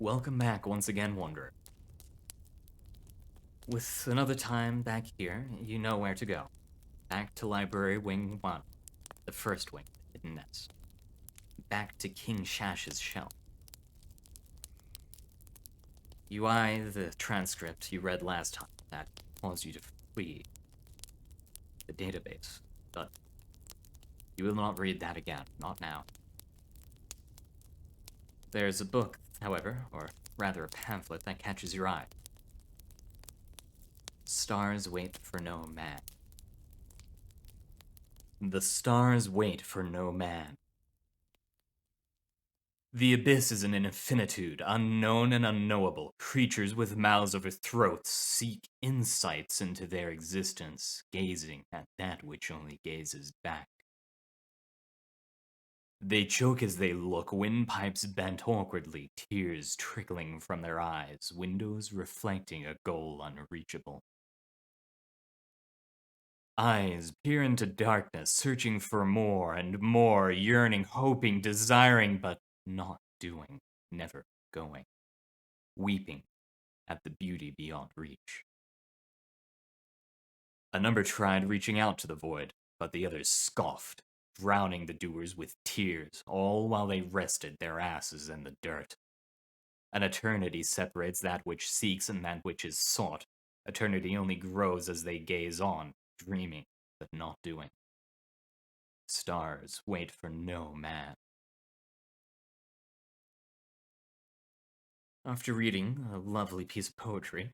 Welcome back once again, Wanderer. With another time back here, you know where to go. Back to Library Wing 1, the first wing, the hidden nest. Back to King Shash's shelf. You eye the transcript you read last time that caused you to flee the database, but you will not read that again, not now. There's a book, however, or rather a pamphlet that catches your eye. Stars Wait for No Man. The stars wait for no man. The abyss is an infinitude, unknown and unknowable. Creatures with mouths over throats seek insights into their existence, gazing at that which only gazes back. They choke as they look, windpipes bent awkwardly, tears trickling from their eyes, windows reflecting a goal unreachable. Eyes peer into darkness, searching for more and more, yearning, hoping, desiring, but not doing, never going, weeping at the beauty beyond reach. A number tried reaching out to the void, but the others scoffed, drowning the doers with tears, all while they rested their asses in the dirt. An eternity separates that which seeks and that which is sought. Eternity only grows as they gaze on, dreaming, but not doing. Stars wait for no man. After reading a lovely piece of poetry,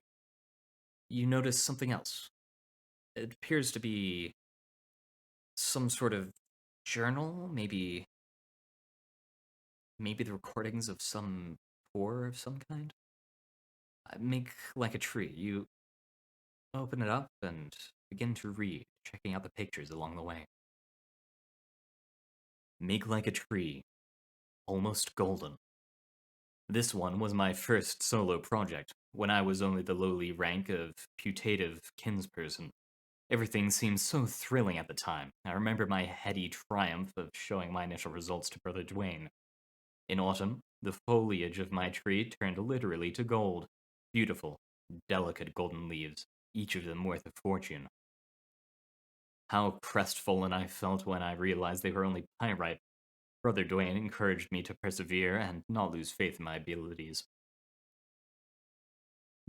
you notice something else. It appears to be some sort of journal, maybe the recordings of some horror of some kind. Make like a tree. You open it up and begin to read, checking out the pictures along the way. Make like a tree, almost golden. This one was my first solo project, when I was only the lowly rank of putative kinsperson. Everything seemed so thrilling at the time. I remember my heady triumph of showing my initial results to Brother Dwayne. In autumn, the foliage of my tree turned literally to gold. Beautiful, delicate golden leaves, each of them worth a fortune. How crestfallen I felt when I realized they were only pyrite. Brother Dwayne encouraged me to persevere and not lose faith in my abilities.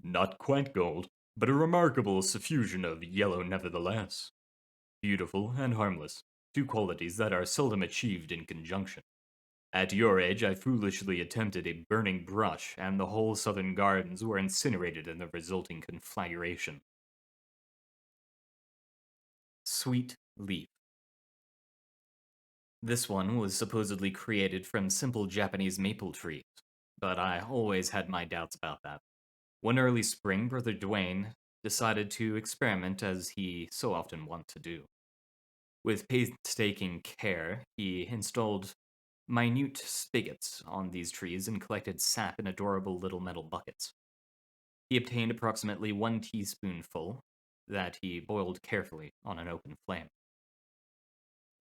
Not quite gold, but a remarkable suffusion of yellow nevertheless. Beautiful and harmless, two qualities that are seldom achieved in conjunction. At your age, I foolishly attempted a burning brush, and the whole southern gardens were incinerated in the resulting conflagration. Sweet leaf. This one was supposedly created from simple Japanese maple trees, but I always had my doubts about that. One early spring, Brother Dwayne decided to experiment as he so often wont to do. With painstaking care, he installed minute spigots on these trees and collected sap in adorable little metal buckets. He obtained approximately 1 teaspoonful that he boiled carefully on an open flame.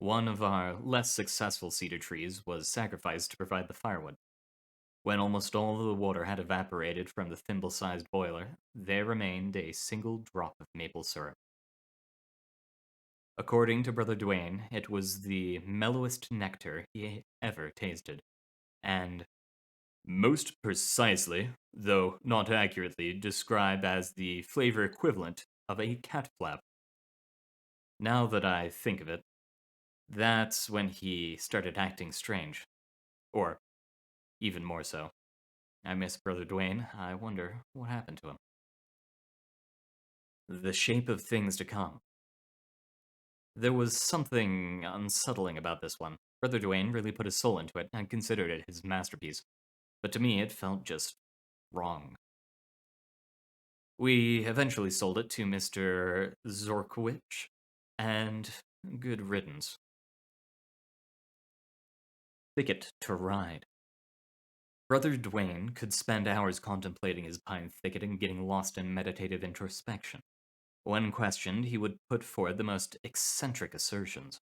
One of our less successful cedar trees was sacrificed to provide the firewood. When almost all of the water had evaporated from the thimble-sized boiler, there remained a single drop of maple syrup. According to Brother Dwayne, it was the mellowest nectar he ever tasted, and most precisely, though not accurately, described as the flavor equivalent of a cat flap. Now that I think of it, that's when he started acting strange. Or, even more so. I miss Brother Dwayne. I wonder what happened to him. The shape of things to come. There was something unsettling about this one. Brother Dwayne really put his soul into it and considered it his masterpiece. But to me, it felt just wrong. We eventually sold it to Mr. Zorkowicz, and good riddance. Thicket to ride. Brother Dwayne could spend hours contemplating his pine thicket and getting lost in meditative introspection. When questioned, he would put forth the most eccentric assertions.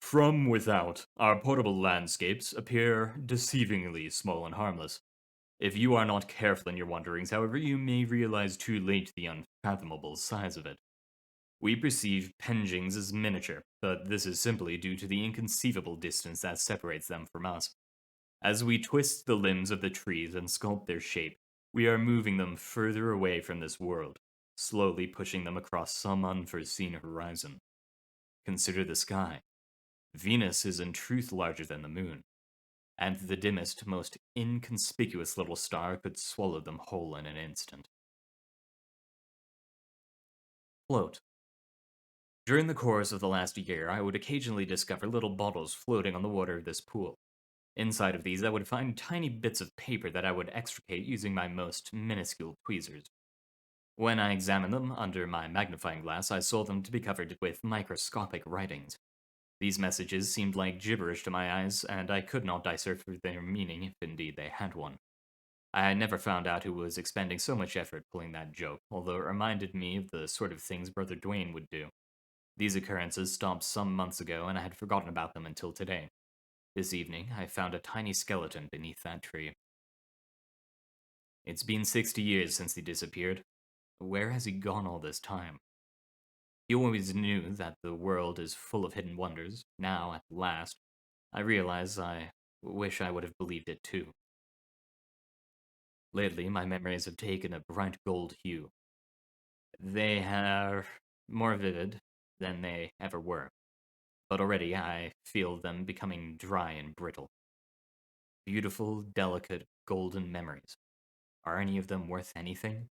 From without, our portable landscapes appear deceivingly small and harmless. If you are not careful in your wanderings, however, you may realize too late the unfathomable size of it. We perceive penjings as miniature, but this is simply due to the inconceivable distance that separates them from us. As we twist the limbs of the trees and sculpt their shape, we are moving them further away from this world, slowly pushing them across some unforeseen horizon. Consider the sky. Venus is in truth larger than the moon, and the dimmest, most inconspicuous little star could swallow them whole in an instant. Float. During the course of the last year, I would occasionally discover little bottles floating on the water of this pool. Inside of these, I would find tiny bits of paper that I would extricate using my most minuscule tweezers. When I examined them under my magnifying glass, I saw them to be covered with microscopic writings. These messages seemed like gibberish to my eyes, and I could not decipher their meaning if indeed they had one. I had never found out who was expending so much effort pulling that joke, although it reminded me of the sort of things Brother Dwayne would do. These occurrences stopped some months ago, and I had forgotten about them until today. This evening, I found a tiny skeleton beneath that tree. It's been 60 years since he disappeared. Where has he gone all this time? He always knew that the world is full of hidden wonders. Now, at last, I realize I wish I would have believed it too. Lately, my memories have taken a bright gold hue. They are more vivid than they ever were, but already I feel them becoming dry and brittle. Beautiful, delicate, golden memories. Are any of them worth anything?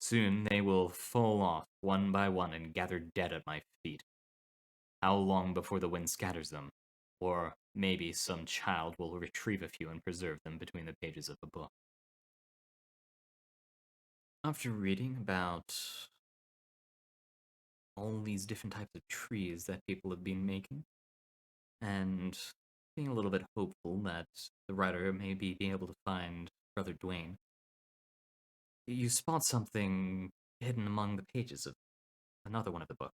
Soon they will fall off one by one and gather dead at my feet. How long before the wind scatters them? Or maybe some child will retrieve a few and preserve them between the pages of a book. After reading about all these different types of trees that people have been making, and being a little bit hopeful that the writer may be able to find Brother Dwayne, you spot something hidden among the pages of another one of the books.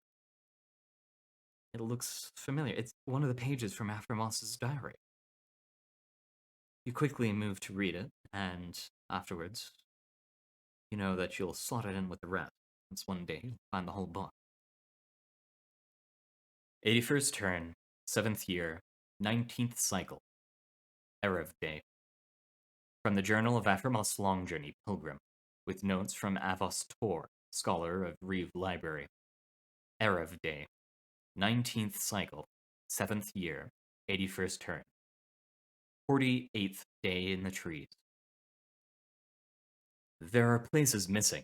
It looks familiar. It's one of the pages from Aframos' diary. You quickly move to read it, and afterwards, you know that you'll slot it in with the rest. Once one day, you'll find the whole book. 81st turn, 7th year, 19th cycle, Erevday. From the Journal of Aframos' Long Journey, Pilgrim, with notes from Avos Tor, scholar of Reeve Library. Erevday, 19th cycle, 7th year, 81st turn. 48th day in the trees. There are places missing.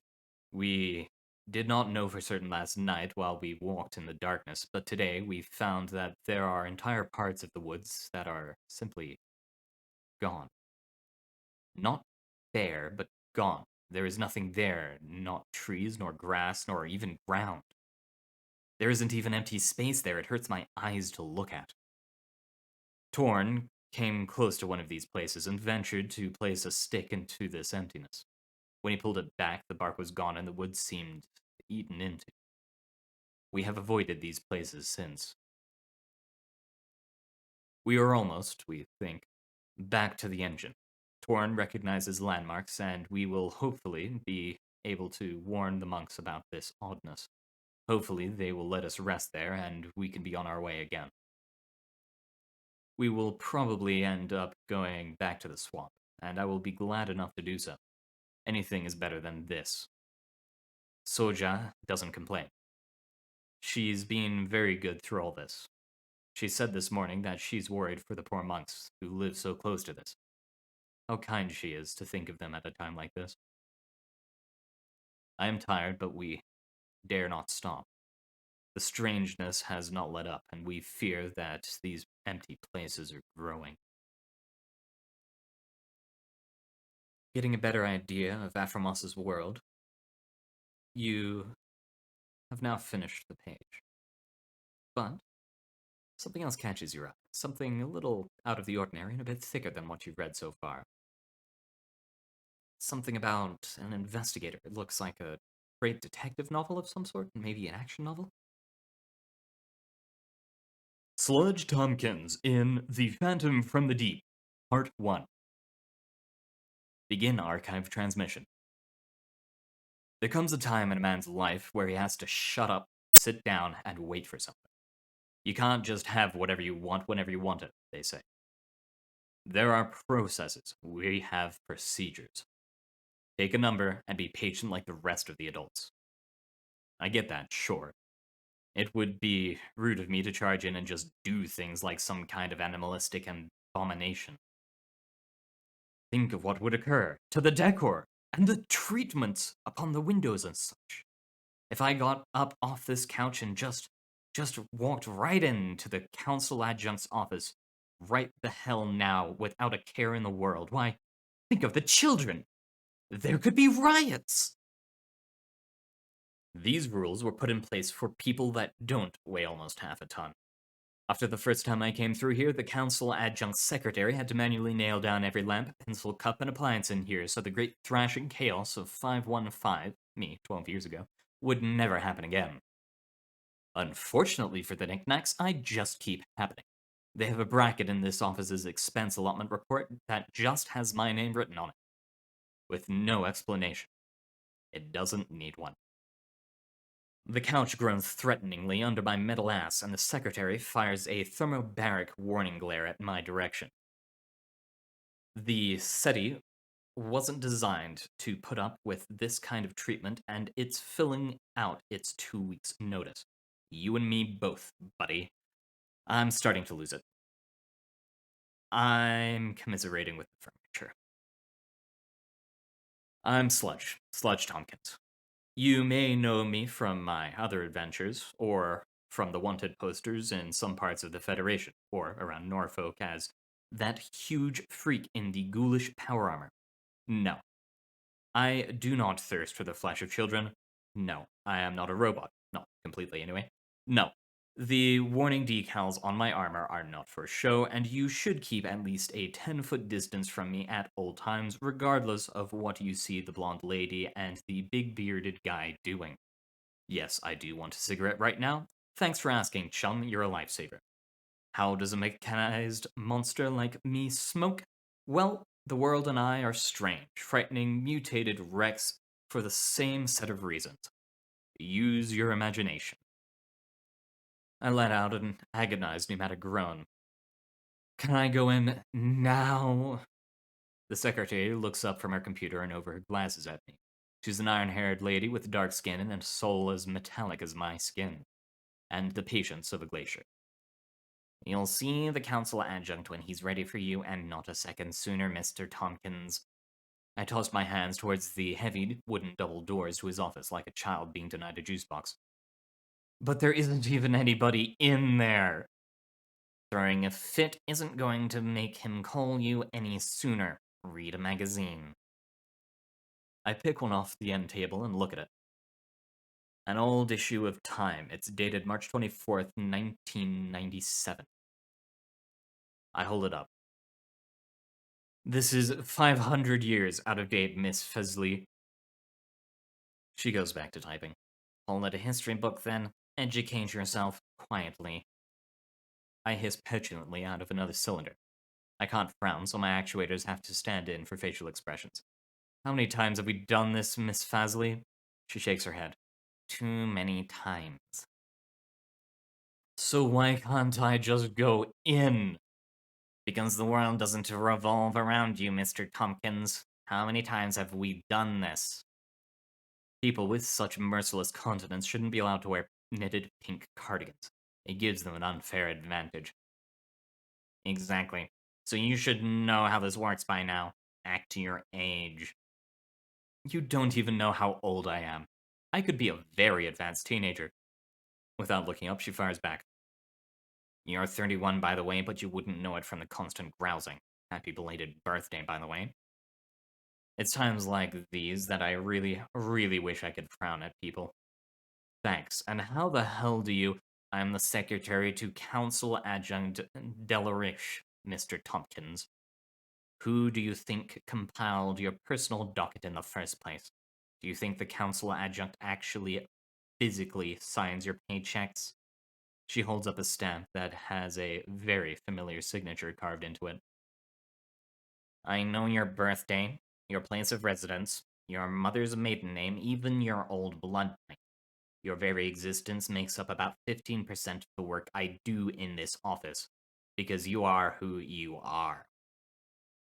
We did not know for certain last night while we walked in the darkness, but today we found that there are entire parts of the woods that are simply gone. Not bare, but gone. There is nothing there, not trees, nor grass, nor even ground. There isn't even empty space there. It hurts my eyes to look at. Torn came close to one of these places and ventured to place a stick into this emptiness. When he pulled it back, the bark was gone and the wood seemed eaten into. We have avoided these places since. We are almost, we think, back to the engine. Torn recognizes landmarks, and we will hopefully be able to warn the monks about this oddness. Hopefully, they will let us rest there, and we can be on our way again. We will probably end up going back to the swamp, and I will be glad enough to do so. Anything is better than this. Soja doesn't complain. She's been very good through all this. She said this morning that she's worried for the poor monks who live so close to this. How kind she is to think of them at a time like this. I am tired, but we dare not stop. The strangeness has not let up, and we fear that these empty places are growing. Getting a better idea of Aframos' world, you have now finished the page. But something else catches your eye. Something a little out of the ordinary and a bit thicker than what you've read so far. Something about an investigator. It looks like a great detective novel of some sort, maybe an action novel. Sludge Thompkins in The Phantom from the Deep, Part 1. Begin archive transmission. There comes a time in a man's life where he has to shut up, sit down, and wait for something. You can't just have whatever you want whenever you want it, they say. There are processes. We have procedures. Take a number and be patient like the rest of the adults. I get that, sure. It would be rude of me to charge in and just do things like some kind of animalistic abomination. Think of what would occur to the decor and the treatments upon the windows and such. If I got up off this couch and just walked right into the council adjunct's office right the hell now without a care in the world, why, think of the children. There could be riots. These rules were put in place for people that don't weigh almost half a ton. After the first time I came through here, the council adjunct secretary had to manually nail down every lamp, pencil, cup, and appliance in here, so the great thrashing chaos of 515, me, 12 years ago, would never happen again. Unfortunately for the knickknacks, I just keep happening. They have a bracket in this office's expense allotment report that just has my name written on it, with no explanation. It doesn't need one. The couch groans threateningly under my metal ass, and the secretary fires a thermobaric warning glare at my direction. The SETI wasn't designed to put up with this kind of treatment, and it's filling out its 2 weeks' notice. You and me both, buddy. I'm starting to lose it. I'm commiserating with the furniture. I'm Sludge Thompkins. You may know me from my other adventures, or from the wanted posters in some parts of the Federation, or around Norfolk as that huge freak in the ghoulish power armor. No. I do not thirst for the flesh of children. No, I am not a robot. Not completely, anyway. No. The warning decals on my armor are not for show, and you should keep at least a 10-foot distance from me at all times, regardless of what you see the blonde lady and the big bearded guy doing. Yes, I do want a cigarette right now. Thanks for asking, chum, you're a lifesaver. How does a mechanized monster like me smoke? Well, the world and I are strange, frightening, mutated wrecks for the same set of reasons. Use your imagination. I let out an agonized pneumatic groan. Can I go in now? The secretary looks up from her computer and over her glasses at me. She's an iron-haired lady with dark skin and a soul as metallic as my skin, and the patience of a glacier. You'll see the council adjunct when he's ready for you, and not a second sooner, Mr. Thompkins. I tossed my hands towards the heavy wooden double doors to his office like a child being denied a juice box. But there isn't even anybody in there. Throwing a fit isn't going to make him call you any sooner. Read a magazine. I pick one off the end table and look at it. An old issue of Time. It's dated March 24th, 1997. I hold it up. This is 500 years out of date, Miss Fesley. She goes back to typing. Call it a history book, then. Educate yourself quietly. I hiss petulantly out of another cylinder. I can't frown, so my actuators have to stand in for facial expressions. How many times have we done this, Miss Fesley? She shakes her head. Too many times. So why can't I just go in? Because the world doesn't revolve around you, Mr. Thompkins. How many times have we done this? People with such merciless continence shouldn't be allowed to wear knitted pink cardigans. It gives them an unfair advantage. Exactly. So you should know how this works by now. Act to your age. You don't even know how old I am. I could be a very advanced teenager. Without looking up, she fires back. You're 31, by the way, but you wouldn't know it from the constant grousing. Happy belated birthday, by the way. It's times like these that I really, really wish I could frown at people. Thanks. And how the hell do you... I'm the secretary to Council Adjunct Delarich, Mr. Thompkins. Who do you think compiled your personal docket in the first place? Do you think the Council Adjunct actually physically signs your paychecks? She holds up a stamp that has a very familiar signature carved into it. I know your birthday, your place of residence, your mother's maiden name, even your old bloodline. Your very existence makes up about 15% of the work I do in this office, because you are who you are.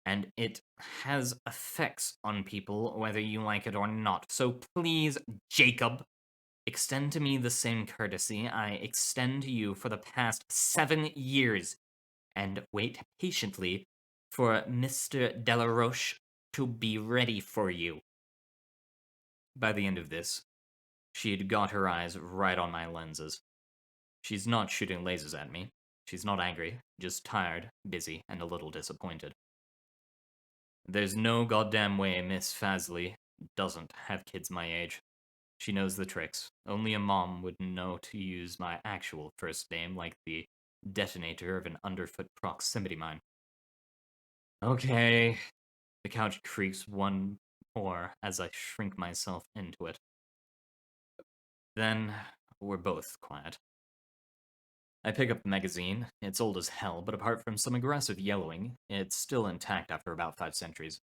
And it has effects on people whether you like it or not. So please, Jacob, extend to me the same courtesy I extend to you for the past 7 years, and wait patiently for Mr. Delaroche to be ready for you. By the end of this, she had got her eyes right on my lenses. She's not shooting lasers at me. She's not angry, just tired, busy, and a little disappointed. There's no goddamn way Miss Fasley doesn't have kids my age. She knows the tricks. Only a mom would know to use my actual first name like the detonator of an underfoot proximity mine. Okay. The couch creaks one more as I shrink myself into it. Then we're both quiet. I pick up the magazine. It's old as hell, but apart from some aggressive yellowing, it's still intact after about 5 centuries.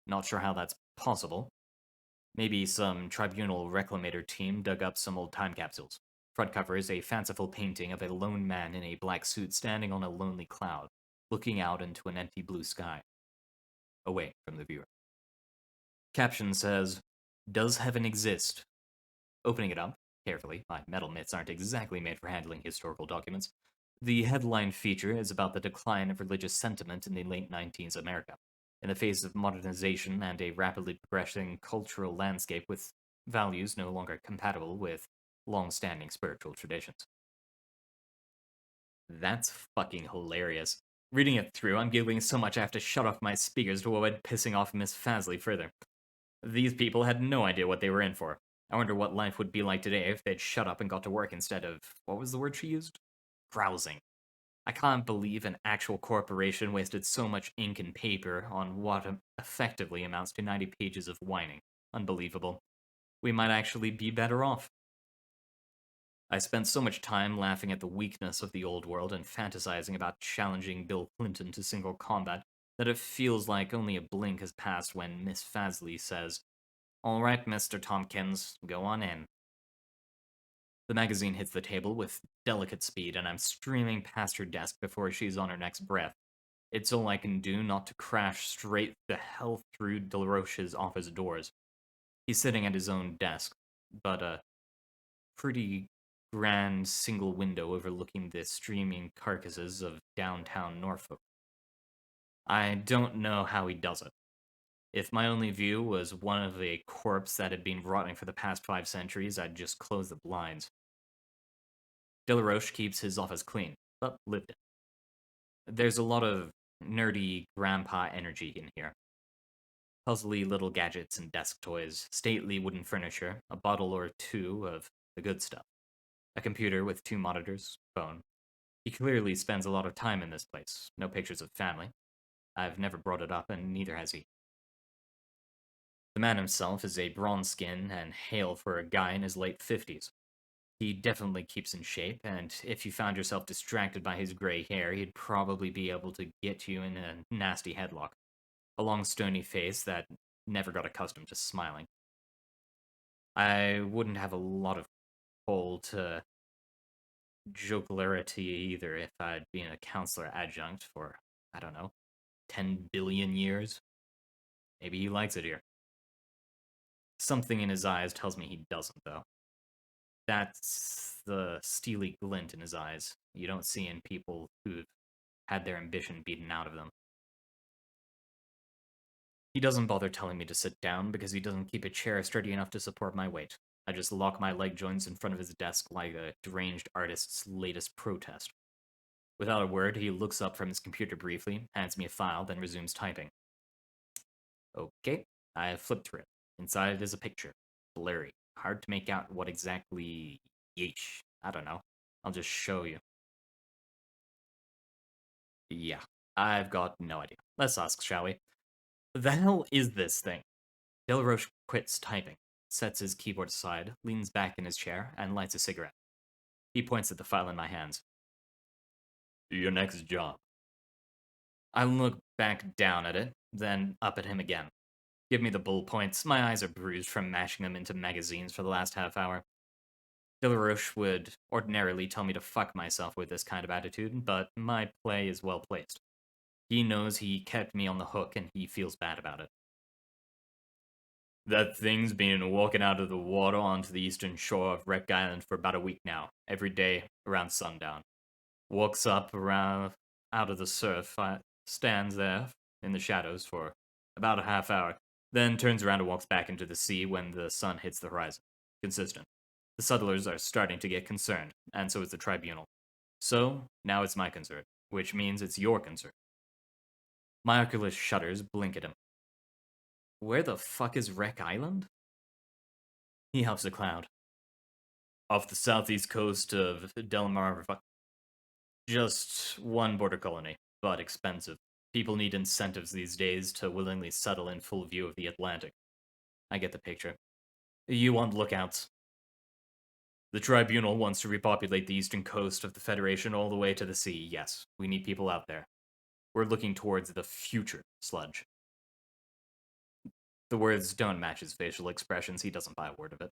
Not sure how that's possible. Maybe some tribunal reclamator team dug up some old time capsules. Front cover is a fanciful painting of a lone man in a black suit standing on a lonely cloud, looking out into an empty blue sky, away from the viewer. Caption says, "Does heaven exist?" Opening it up carefully, my metal mitts aren't exactly made for handling historical documents. The headline feature is about the decline of religious sentiment in the late 19th America, in the face of modernization and a rapidly progressing cultural landscape with values no longer compatible with long-standing spiritual traditions. That's fucking hilarious. Reading it through, I'm giggling so much I have to shut off my speakers to avoid pissing off Miss Fasley further. These people had no idea what they were in for. I wonder what life would be like today if they'd shut up and got to work instead of, what was the word she used? Browsing. I can't believe an actual corporation wasted so much ink and paper on what effectively amounts to 90 pages of whining. Unbelievable. We might actually be better off. I spent so much time laughing at the weakness of the old world and fantasizing about challenging Bill Clinton to single combat that it feels like only a blink has passed when Miss Fasley says, "All right, Mr. Thompkins, go on in." The magazine hits the table with delicate speed, and I'm streaming past her desk before she's on her next breath. It's all I can do not to crash straight the hell through Delaroche's office doors. He's sitting at his own desk, but a pretty grand single window overlooking the streaming carcasses of downtown Norfolk. I don't know how he does it. If my only view was one of a corpse that had been rotting for the past 5 centuries, I'd just close the blinds. Delaroche keeps his office clean, but lived in. There's a lot of nerdy grandpa energy in here. Puzzly little gadgets and desk toys, stately wooden furniture, a bottle or two of the good stuff, a computer with 2 monitors, phone. He clearly spends a lot of time in this place. No pictures of family. I've never brought it up, and neither has he. The man himself is a bronze skin and hale for a guy in his late 50s. He definitely keeps in shape, and if you found yourself distracted by his gray hair, he'd probably be able to get you in a nasty headlock. A long, stony face that never got accustomed to smiling. I wouldn't have a lot of pull to jocularity either if I'd been a counselor adjunct for, I don't know, 10 billion years. Maybe he likes it here. Something in his eyes tells me he doesn't, though. That's the steely glint in his eyes you don't see in people who've had their ambition beaten out of them. He doesn't bother telling me to sit down because he doesn't keep a chair sturdy enough to support my weight. I just lock my leg joints in front of his desk like a deranged artist's latest protest. Without a word, he looks up from his computer briefly, hands me a file, then resumes typing. Okay, I have flipped through it. Inside is a picture. Blurry. Hard to make out what exactly... Yeesh. I don't know. I'll just show you. Yeah, I've got no idea. Let's ask, shall we? The hell is this thing? Delroche quits typing, sets his keyboard aside, leans back in his chair, and lights a cigarette. He points at the file in my hands. Your next job. I look back down at it, then up at him again. Give me the bullet points. My eyes are bruised from mashing them into magazines for the last half hour. Delaroche would ordinarily tell me to fuck myself with this kind of attitude, but my play is well placed. He knows he kept me on the hook and he feels bad about it. That thing's been walking out of the water onto the eastern shore of Wreck Island for about a week now, every day around sundown. Walks up around out of the surf, stands there in the shadows for about a half hour, then turns around and walks back into the sea when the sun hits the horizon. Consistent. The settlers are starting to get concerned, and so is the tribunal. So, now it's my concern, which means it's your concern. My oculus shudders, blink at him. Where the fuck is Wreck Island? He huffs a cloud. Off the southeast coast of Delmar. Just one border colony, but expensive. People need incentives these days to willingly settle in full view of the Atlantic. I get the picture. You want lookouts. The tribunal wants to repopulate the eastern coast of the Federation all the way to the sea. Yes, we need people out there. We're looking towards the future, Sludge. The words don't match his facial expressions. He doesn't buy a word of it.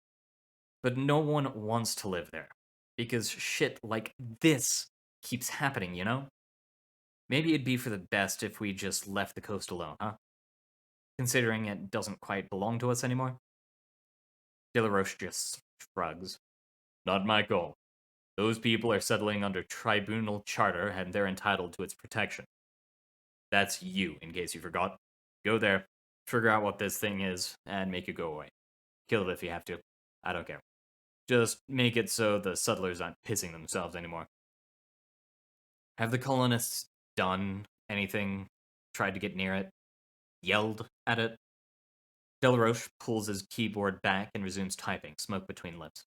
But no one wants to live there. Because shit like this keeps happening, you know? Maybe it'd be for the best if we just left the coast alone, huh? Considering it doesn't quite belong to us anymore? Delaroche just shrugs. Not my call. Those people are settling under tribunal charter and they're entitled to its protection. That's you, in case you forgot. Go there, figure out what this thing is, and make it go away. Kill it if you have to. I don't care. Just make it so the settlers aren't pissing themselves anymore. Have the colonists done anything? Tried to get near it? Yelled at it? Delaroche pulls his keyboard back and resumes typing, smoke between lips.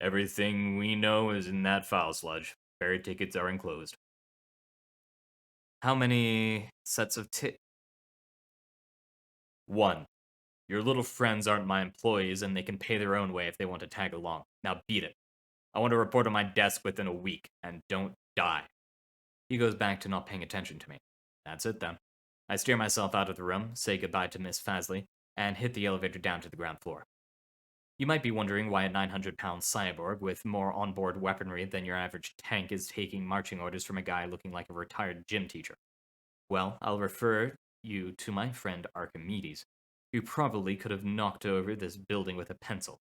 Everything we know is in that file, Sludge. Ferry tickets are enclosed. How many sets of One. Your little friends aren't my employees and they can pay their own way if they want to tag along. Now beat it. I want a report on my desk within a week, and don't die. He goes back to not paying attention to me. That's it then. I steer myself out of the room, say goodbye to Miss Fasley, and hit the elevator down to the ground floor. You might be wondering why a 900-pound cyborg with more onboard weaponry than your average tank is taking marching orders from a guy looking like a retired gym teacher. Well, I'll refer you to my friend Archimedes, who probably could have knocked over this building with a pencil,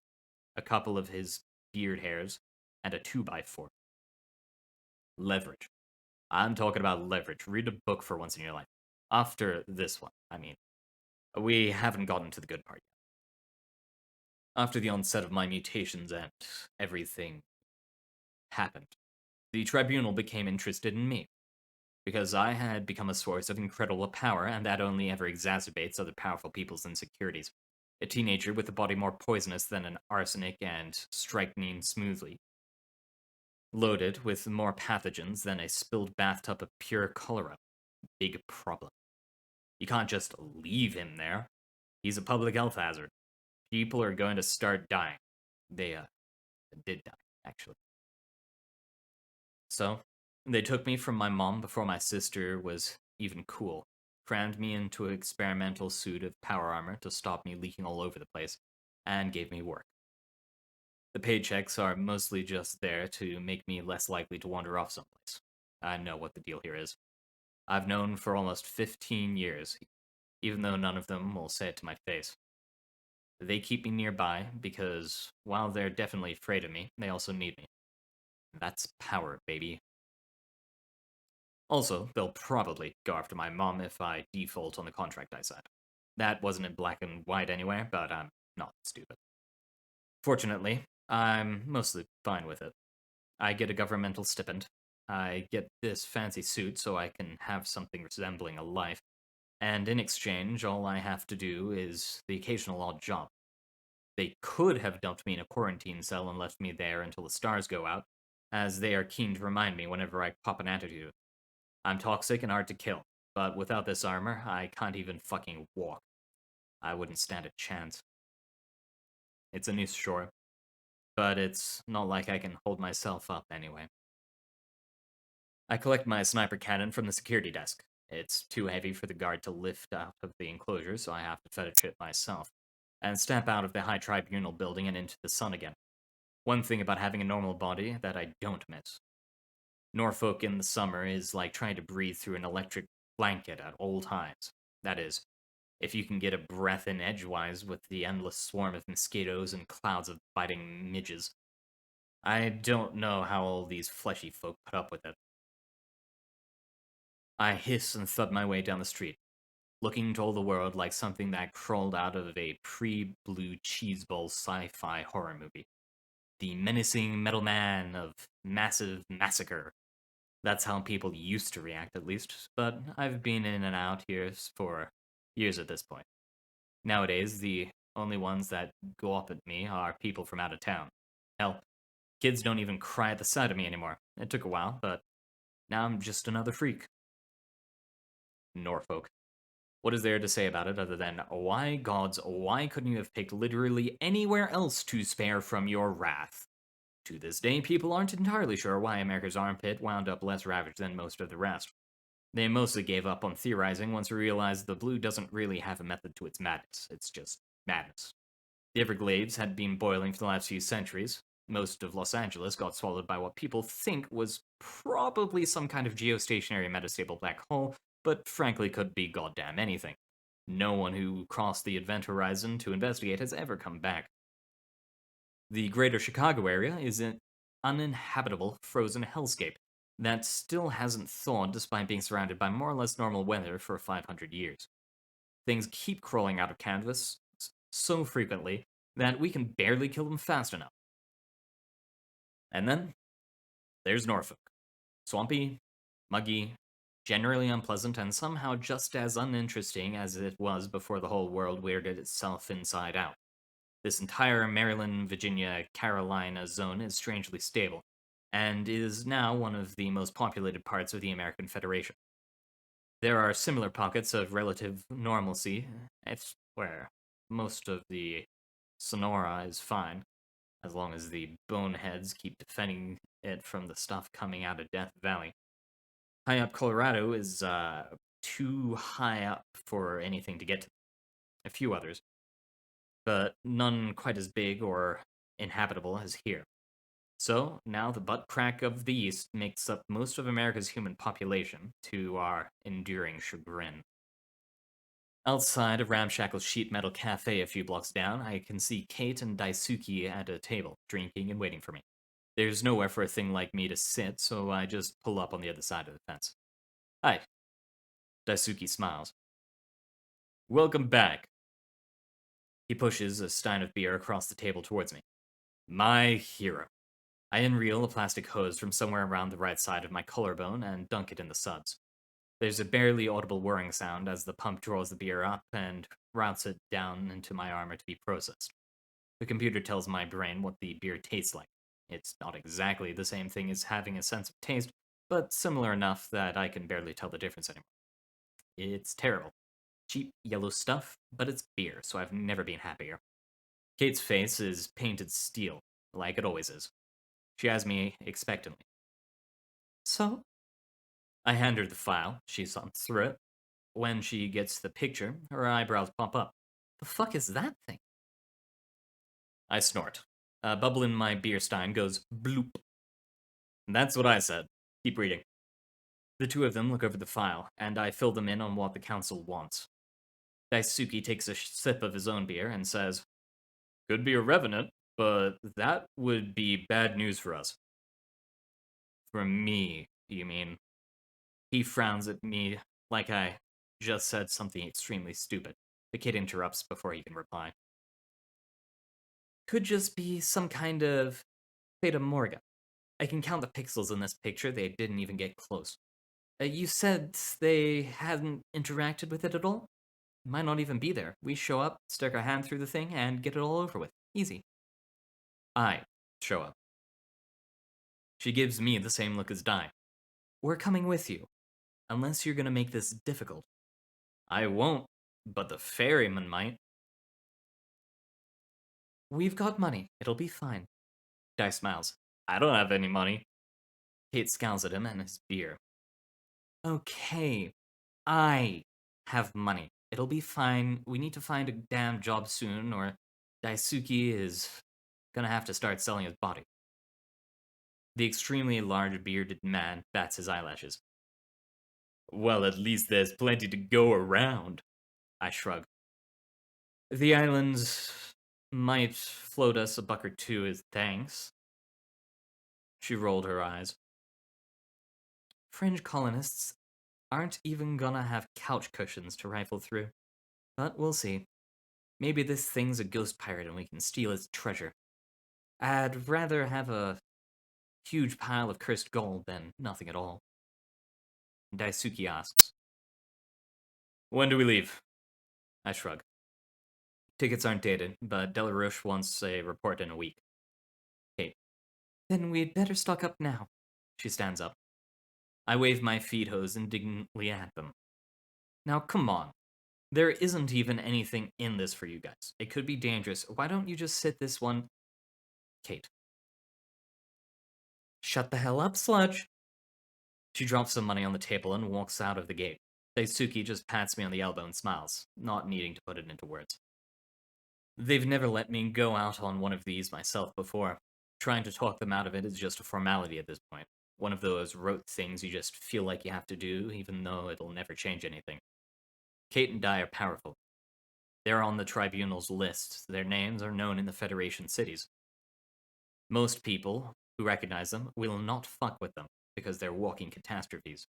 a couple of his beard hairs, and a 2x4. Leverage. I'm talking about leverage. Read a book for once in your life. After this one, I mean. We haven't gotten to the good part yet. After the onset of my mutations and everything happened, the tribunal became interested in me. Because I had become a source of incredible power, and that only ever exacerbates other powerful people's insecurities. A teenager with a body more poisonous than an arsenic and strychnine smoothly. Loaded with more pathogens than a spilled bathtub of pure cholera. Big problem. You can't just leave him there. He's a public health hazard. People are going to start dying. They did die, actually. So, they took me from my mom before my sister was even cool, crammed me into an experimental suit of power armor to stop me leaking all over the place, and gave me work. The paychecks are mostly just there to make me less likely to wander off someplace. I know what the deal here is. I've known for almost 15 years, even though none of them will say it to my face. They keep me nearby because, while they're definitely afraid of me, they also need me. That's power, baby. Also, they'll probably go after my mom if I default on the contract I signed. That wasn't in black and white anyway, but I'm not stupid. Fortunately, I'm mostly fine with it. I get a governmental stipend. I get this fancy suit so I can have something resembling a life. And in exchange, all I have to do is the occasional odd job. They could have dumped me in a quarantine cell and left me there until the stars go out, as they are keen to remind me whenever I pop an attitude. I'm toxic and hard to kill, but without this armor, I can't even fucking walk. I wouldn't stand a chance. It's a new shore. but it's not like I can hold myself up anyway. I collect my sniper cannon from the security desk. It's too heavy for the guard to lift out of the enclosure, so I have to fetch it myself, and step out of the High Tribunal building and into the sun again. One thing about having a normal body that I don't miss. Norfolk in the summer is like trying to breathe through an electric blanket at all times. That is, if you can get a breath in edgewise with the endless swarm of mosquitoes and clouds of biting midges. I don't know how all these fleshy folk put up with it. I hiss and thud my way down the street, looking to all the world like something that crawled out of a pre-blue cheeseball sci-fi horror movie. The menacing metal man of Massive Massacre. That's how people used to react, at least, but I've been in and out here for years at this point. Nowadays, the only ones that go up at me are people from out of town. Hell, kids don't even cry at the sight of me anymore. It took a while, but now I'm just another freak. Norfolk. What is there to say about it other than, why gods, why couldn't you have picked literally anywhere else to spare from your wrath? To this day, people aren't entirely sure why America's armpit wound up less ravaged than most of the rest. They mostly gave up on theorizing once we realized the blue doesn't really have a method to its madness. It's just madness. The Everglades had been boiling for the last few centuries. Most of Los Angeles got swallowed by what people think was probably some kind of geostationary metastable black hole, but frankly could be goddamn anything. No one who crossed the event horizon to investigate has ever come back. The greater Chicago area is an uninhabitable frozen hellscape that still hasn't thawed despite being surrounded by more or less normal weather for 500 years. Things keep crawling out of canvas so frequently that we can barely kill them fast enough. And then there's Norfolk. Swampy, muggy, generally unpleasant, and somehow just as uninteresting as it was before the whole world weirded itself inside out. This entire Maryland, Virginia, Carolina zone is strangely stable, and is now one of the most populated parts of the American Federation. There are similar pockets of relative normalcy, where most of the Sonora is fine, as long as the boneheads keep defending it from the stuff coming out of Death Valley. High up Colorado is too high up for anything to get to. A few others, but none quite as big or inhabitable as here. So now the butt crack of the East makes up most of America's human population, to our enduring chagrin. Outside a ramshackle sheet metal cafe a few blocks down, I can see Kate and Daisuke at a table, drinking and waiting for me. There's nowhere for a thing like me to sit, so I just pull up on the other side of the fence. Hi. Daisuke smiles. Welcome back. He pushes a stein of beer across the table towards me. My hero. I unreel a plastic hose from somewhere around the right side of my collarbone and dunk it in the suds. There's a barely audible whirring sound as the pump draws the beer up and routes it down into my armor to be processed. The computer tells my brain what the beer tastes like. It's not exactly the same thing as having a sense of taste, but similar enough that I can barely tell the difference anymore. It's terrible. Cheap yellow stuff, but it's beer, so I've never been happier. Kate's face is painted steel, like it always is. She eyes me expectantly. So? I hand her the file. She thumbs through it. When she gets the picture, her eyebrows pop up. The fuck is that thing? I snort. A bubble in my beer stein goes bloop. That's what I said. Keep reading. The two of them look over the file, and I fill them in on what the council wants. Daisuke takes a sip of his own beer and says, Could be a revenant, but that would be bad news for us. For me, you mean? He frowns at me like I just said something extremely stupid. The kid interrupts before he can reply. Could just be some kind of Fata Morga. I can count the pixels in this picture, they didn't even get close. You said they hadn't interacted with it at all? Might not even be there. We show up, stick our hand through the thing, and get it all over with. Easy. I show up. She gives me the same look as Di. We're coming with you. Unless you're gonna make this difficult. I won't, but the ferryman might. We've got money. It'll be fine. Dai smiles. I don't have any money. Kate scowls at him and his beer. Okay, I have money. It'll be fine. We need to find a damn job soon, or Daisuke is gonna have to start selling his body. The extremely large bearded man bats his eyelashes. Well, at least there's plenty to go around. I shrug. The islands might float us a buck or two as thanks. She rolled her eyes. Fringe colonists aren't even gonna have couch cushions to rifle through. But we'll see. Maybe this thing's a ghost pirate and we can steal its treasure. I'd rather have a huge pile of cursed gold than nothing at all. Daisuke asks, when do we leave? I shrug. Tickets aren't dated, but Delaroche wants a report in a week. Kate. Then we'd better stock up now. She stands up. I wave my feed hose indignantly at them. Now, come on. There isn't even anything in this for you guys. It could be dangerous. Why don't you just sit this one? Kate. Shut the hell up, Sludge. She drops some money on the table and walks out of the gate. Daisuke just pats me on the elbow and smiles, not needing to put it into words. They've never let me go out on one of these myself before. Trying to talk them out of it is just a formality at this point. One of those rote things you just feel like you have to do, even though it'll never change anything. Kate and Dai are powerful. They're on the tribunal's list. Their names are known in the Federation cities. Most people who recognize them will not fuck with them, because they're walking catastrophes.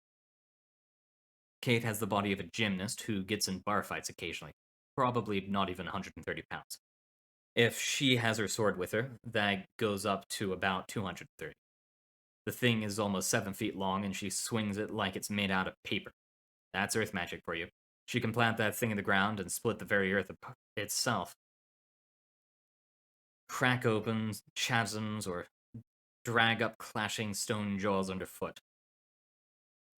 Kate has the body of a gymnast who gets in bar fights occasionally, probably not even 130 pounds. If she has her sword with her, that goes up to about 230. The thing is almost 7 feet long, and she swings it like it's made out of paper. That's earth magic for you. She can plant that thing in the ground and split the very earth itself. Crack open chasms or drag up clashing stone jaws underfoot.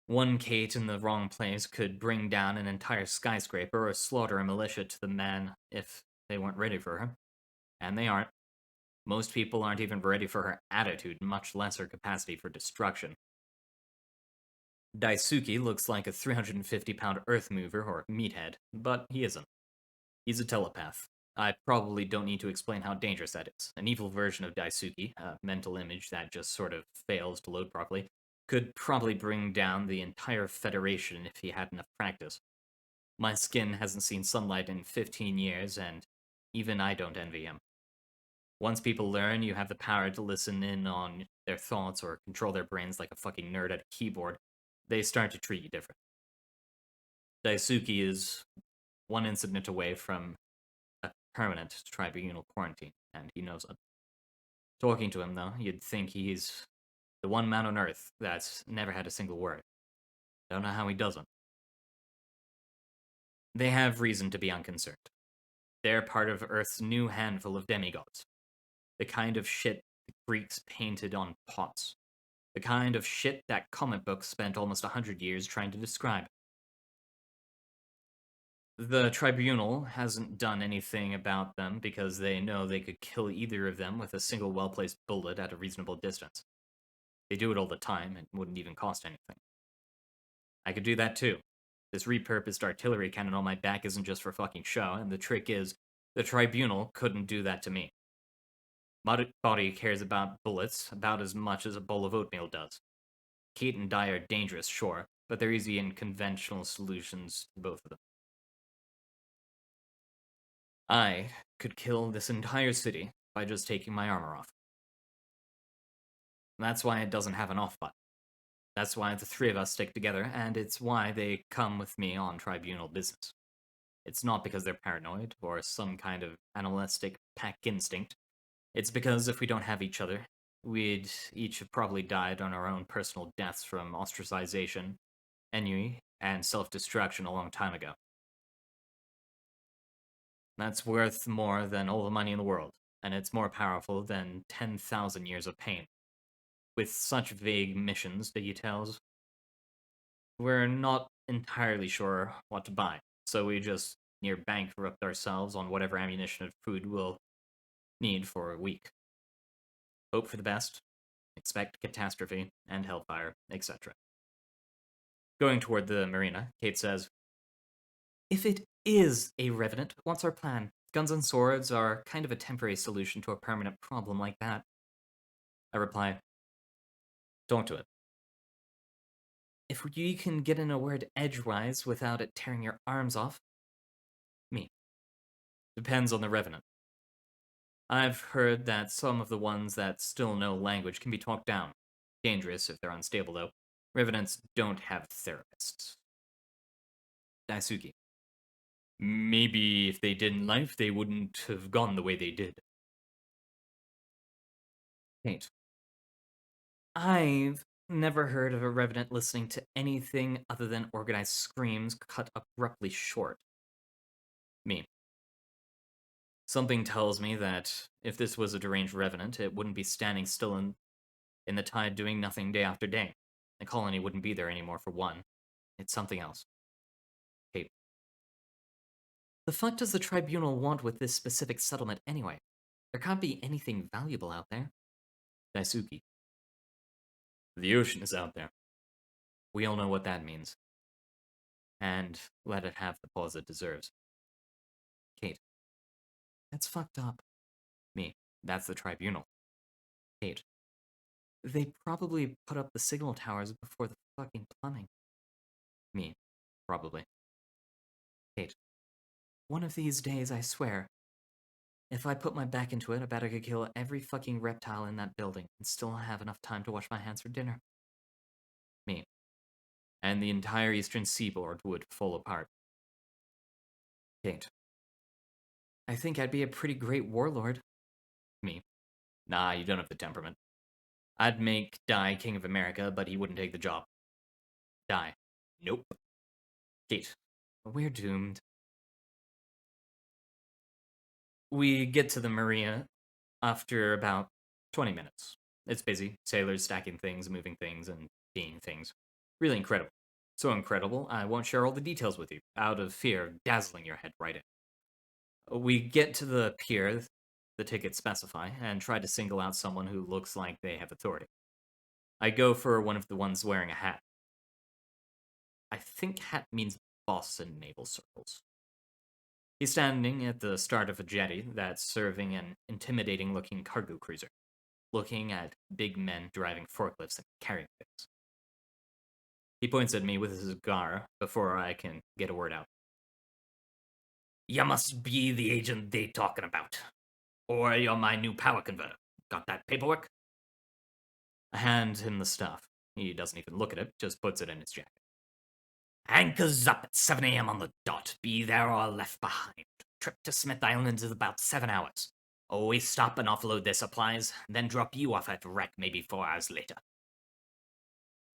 One Kate in the wrong place could bring down an entire skyscraper or slaughter a militia to the man if they weren't ready for her. And they aren't. Most people aren't even ready for her attitude, much less her capacity for destruction. Daisuke looks like a 350-pound earth mover or meathead, but he isn't. He's a telepath. I probably don't need to explain how dangerous that is. An evil version of Daisuke, a mental image that just sort of fails to load properly, could probably bring down the entire Federation if he had enough practice. My skin hasn't seen sunlight in 15 years, and even I don't envy him. Once people learn you have the power to listen in on their thoughts or control their brains like a fucking nerd at a keyboard, they start to treat you different. Daisuke is one incident away from a permanent tribunal quarantine, and he knows it. Talking to him, though, you'd think he's the one man on Earth that's never had a single word. Don't know how he doesn't. They have reason to be unconcerned. They're part of Earth's new handful of demigods. The kind of shit the Greeks painted on pots. The kind of shit that comic books spent almost 100 years trying to describe. The tribunal hasn't done anything about them because they know they could kill either of them with a single well-placed bullet at a reasonable distance. They do it all the time, and wouldn't even cost anything. I could do that too. This repurposed artillery cannon on my back isn't just for fucking show, and the trick is, the tribunal couldn't do that to me. My body cares about bullets about as much as a bowl of oatmeal does. Kate and Dai are dangerous, sure, but they're easy and conventional solutions to both of them. I could kill this entire city by just taking my armor off. That's why it doesn't have an off button. That's why the three of us stick together, and it's why they come with me on tribunal business. It's not because they're paranoid or some kind of animalistic pack instinct. It's because if we don't have each other, we'd each have probably died on our own personal deaths from ostracization, ennui, and self-destruction a long time ago. That's worth more than all the money in the world, and it's more powerful than 10,000 years of pain. With such vague missions, details, we're not entirely sure what to buy, so we just near bankrupt ourselves on whatever ammunition and food we'll need for a week. Hope for the best, expect catastrophe and hellfire, etc. Going toward the marina, Kate says, "If it is a revenant, what's our plan? Guns and swords are kind of a temporary solution to a permanent problem like that." I reply, "Don't do it. If you can get in a word edgewise without it tearing your arms off, me. Depends on the revenant. I've heard that some of the ones that still know language can be talked down. Dangerous if they're unstable, though. Revenants don't have therapists." Daisuke, maybe if they did in life, they wouldn't have gone the way they did. Kate, I've never heard of a revenant listening to anything other than organized screams cut abruptly short. Me. Something tells me that if this was a deranged revenant, it wouldn't be standing still in the tide doing nothing day after day. The colony wouldn't be there anymore, for one. It's something else. Kate. The fuck does the tribunal want with this specific settlement anyway? There can't be anything valuable out there. Daisuke. The ocean is out there. We all know what that means. And let it have the pause it deserves. Kate. That's fucked up. Me. That's the tribunal. Kate. They probably put up the signal towers before the fucking plumbing. Me. Probably. Kate. One of these days, I swear, if I put my back into it, I bet I could kill every fucking reptile in that building and still have enough time to wash my hands for dinner. Me. And the entire eastern seaboard would fall apart. Kate. I think I'd be a pretty great warlord. Me. Nah, you don't have the temperament. I'd make Dai king of America, but he wouldn't take the job. Dai. Nope. Kate. We're doomed. We get to the marina after about 20 minutes. It's busy. Sailors stacking things, moving things, and being things. Really incredible. So incredible, I won't share all the details with you, out of fear of dazzling your head right in. We get to the pier the tickets specify, and try to single out someone who looks like they have authority. I go for one of the ones wearing a hat. I think hat means boss in naval circles. He's standing at the start of a jetty that's serving an intimidating-looking cargo cruiser, looking at big men driving forklifts and carrying things. He points at me with his cigar before I can get a word out. "You must be the agent they talking about. Or you're my new power converter. Got that paperwork?" I hand him the stuff. He doesn't even look at it, just puts it in his jacket. "Anchors up at 7 a.m. on the dot. Be there or left behind. Trip to Smith Island is about 7 hours. Always stop and offload their supplies, then drop you off at wreck maybe 4 hours later.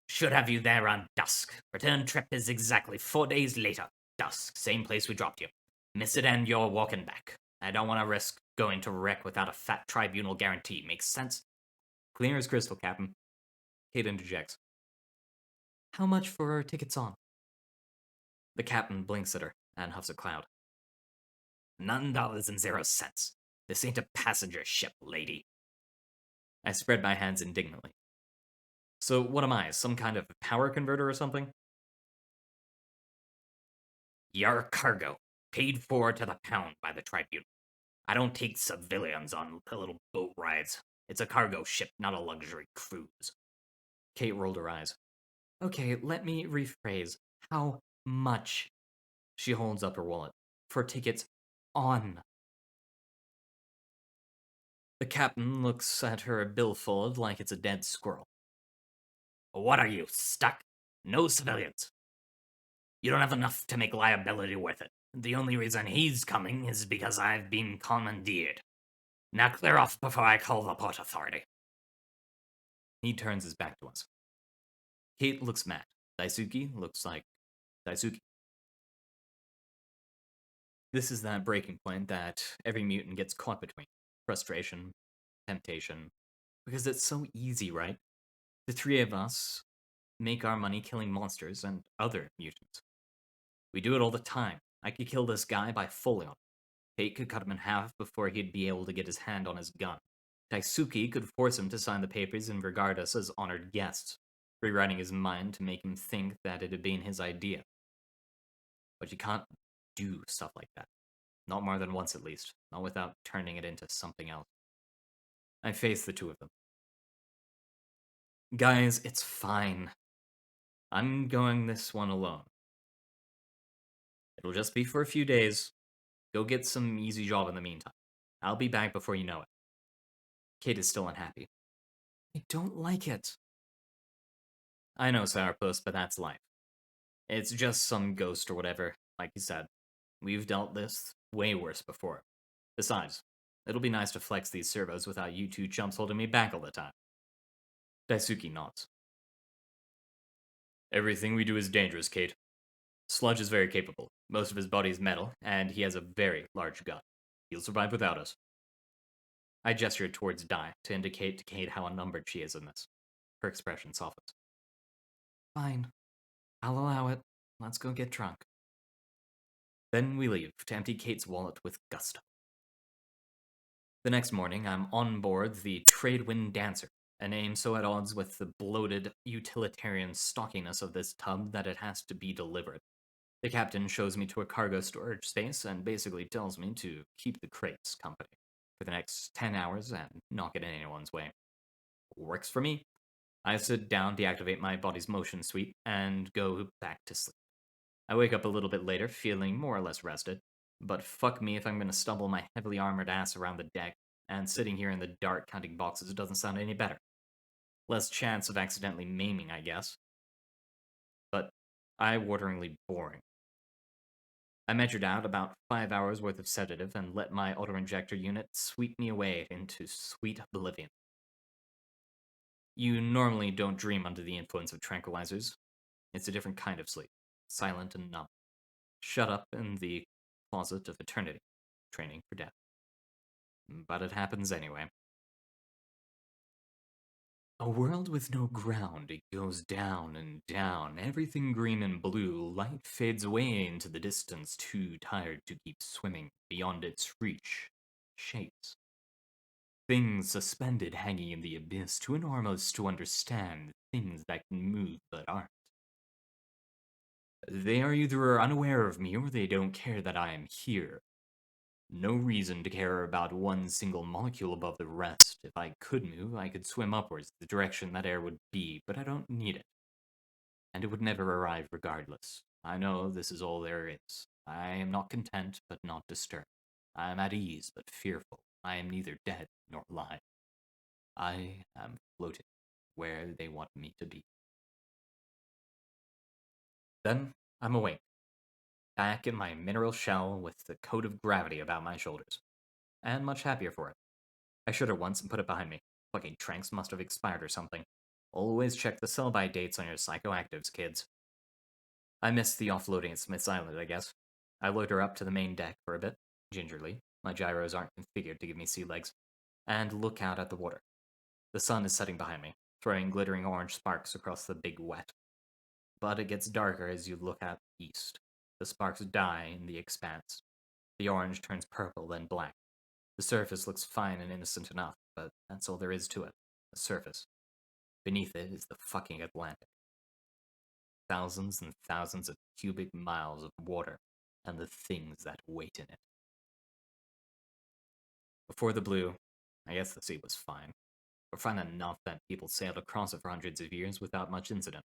Should have you there on dusk. Return trip is exactly 4 days later. Dusk, same place we dropped you. Miss it and you're walking back. I don't want to risk going to wreck without a fat tribunal guarantee. Makes sense?" "Clear as crystal, Captain." Kate interjects. "How much for tickets on?" The captain blinks at her and huffs a cloud. $9.00. This ain't a passenger ship, lady." I spread my hands indignantly. "So what am I, some kind of power converter or something?" "Your cargo, paid for to the pound by the tribunal. I don't take civilians on little boat rides. It's a cargo ship, not a luxury cruise." Kate rolled her eyes. "Okay, let me rephrase. How much?" She holds up her wallet. "For tickets on." The captain looks at her billfold like it's a dead squirrel. "What are you, stuck? No civilians. You don't have enough to make liability worth it. The only reason he's coming is because I've been commandeered. Now clear off before I call the port authority." He turns his back to us. Kate looks mad. Daisuke looks like Daisuke. This is that breaking point that every mutant gets caught between. Frustration, temptation. Because it's so easy, right? The three of us make our money killing monsters and other mutants. We do it all the time. I could kill this guy by falling on him. Kate could cut him in half before he'd be able to get his hand on his gun. Daisuke could force him to sign the papers and regard us as honored guests, rewriting his mind to make him think that it had been his idea. But you can't do stuff like that. Not more than once at least, not without turning it into something else. I faced the two of them. Guys, it's fine. I'm going this one alone. It'll just be for a few days. Go get some easy job in the meantime. I'll be back before you know it. Kate is still unhappy. I don't like it. I know, Sourpuss, but that's life. It's just some ghost or whatever, like you said. We've dealt this way worse before. Besides, it'll be nice to flex these servos without you two chumps holding me back all the time. Daisuke nods. Everything we do is dangerous, Kate. Sludge is very capable. Most of his body is metal, and he has a very large gut. He'll survive without us. I gestured towards Dai to indicate to Kate how unnumbered she is in this. Her expression softens. Fine. I'll allow it. Let's go get drunk. Then we leave to empty Kate's wallet with gusto. The next morning, I'm on board the Tradewind Dancer, a name so at odds with the bloated, utilitarian stockiness of this tub that it has to be delivered. The captain shows me to a cargo storage space and basically tells me to keep the crates company for the next 10 hours and not get in anyone's way. Works for me. I sit down, deactivate my body's motion suite, and go back to sleep. I wake up a little bit later, feeling more or less rested, but fuck me if I'm gonna stumble my heavily armored ass around the deck, and sitting here in the dark counting boxes doesn't sound any better. Less chance of accidentally maiming, I guess. But eye-wateringly boring. I measured out about 5 hours worth of sedative and let my auto-injector unit sweep me away into sweet oblivion. You normally don't dream under the influence of tranquilizers. It's a different kind of sleep, silent and numb. Shut up in the closet of eternity, training for death. But it happens anyway. A world with no ground, it goes down and down. Everything green and blue, light fades away into the distance, too tired to keep swimming beyond its reach. Shapes. Things suspended hanging in the abyss, too enormous to understand, things that can move but aren't. They are either unaware of me or they don't care that I am here. No reason to care about one single molecule above the rest. If I could move, I could swim upwards the direction that air would be, but I don't need it. And it would never arrive regardless. I know this is all there is. I am not content, but not disturbed. I am at ease, but fearful. I am neither dead nor alive. I am floating where they want me to be. Then I'm awake, back in my mineral shell with the coat of gravity about my shoulders, and much happier for it. I shuddered once and put it behind me. Fucking tranks must have expired or something. Always check the sell-by dates on your psychoactives, kids. I missed the offloading at Smith's Island, I guess. I loiter up to the main deck for a bit, gingerly. My gyros aren't configured to give me sea legs. And look out at the water. The sun is setting behind me, throwing glittering orange sparks across the big wet. But it gets darker as you look out east. The sparks die in the expanse. The orange turns purple, then black. The surface looks fine and innocent enough, but that's all there is to it. A surface. Beneath it is the fucking Atlantic. Thousands and thousands of cubic miles of water, and the things that wait in it. Before the blue, I guess the sea was fine. Or fine enough that people sailed across it for hundreds of years without much incident.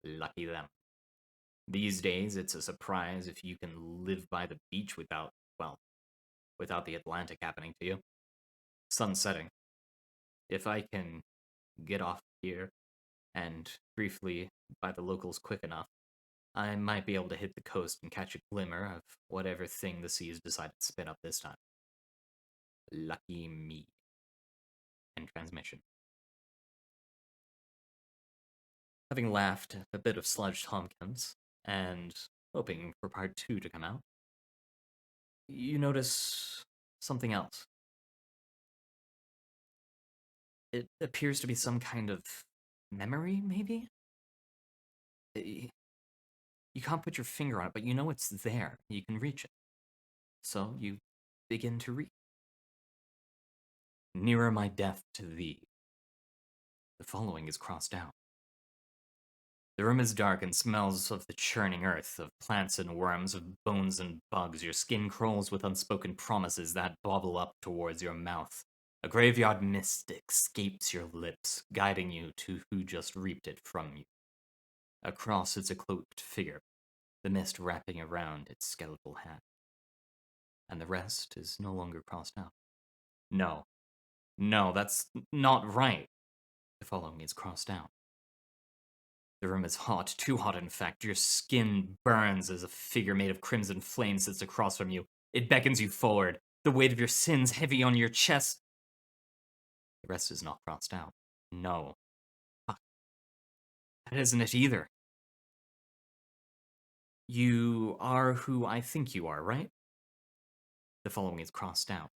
Lucky them. These days, it's a surprise if you can live by the beach without, well, without the Atlantic happening to you. Sun setting. If I can get off here and briefly by the locals quick enough, I might be able to hit the coast and catch a glimmer of whatever thing the seas decided to spit up this time. Lucky me. End transmission. Having laughed at a bit of Sludge Thompkins, and hoping for part 2 to come out, you notice something else. It appears to be some kind of memory, maybe? You can't put your finger on it, but you know it's there. You can reach it. So you begin to read. Nearer my death to thee. The following is crossed out. The room is dark and smells of the churning earth, of plants and worms, of bones and bugs. Your skin crawls with unspoken promises that bubble up towards your mouth. A graveyard mist escapes your lips, guiding you to who just reaped it from you. Across is a cloaked figure, the mist wrapping around its skeletal hat. And the rest is no longer crossed out. No, no, that's not right. The following is crossed out. The room is hot, too hot in fact. Your skin burns as a figure made of crimson flame sits across from you. It beckons you forward, the weight of your sins heavy on your chest. The rest is not crossed out. No. Fuck. That isn't it either. You are who I think you are, right? The following is crossed out.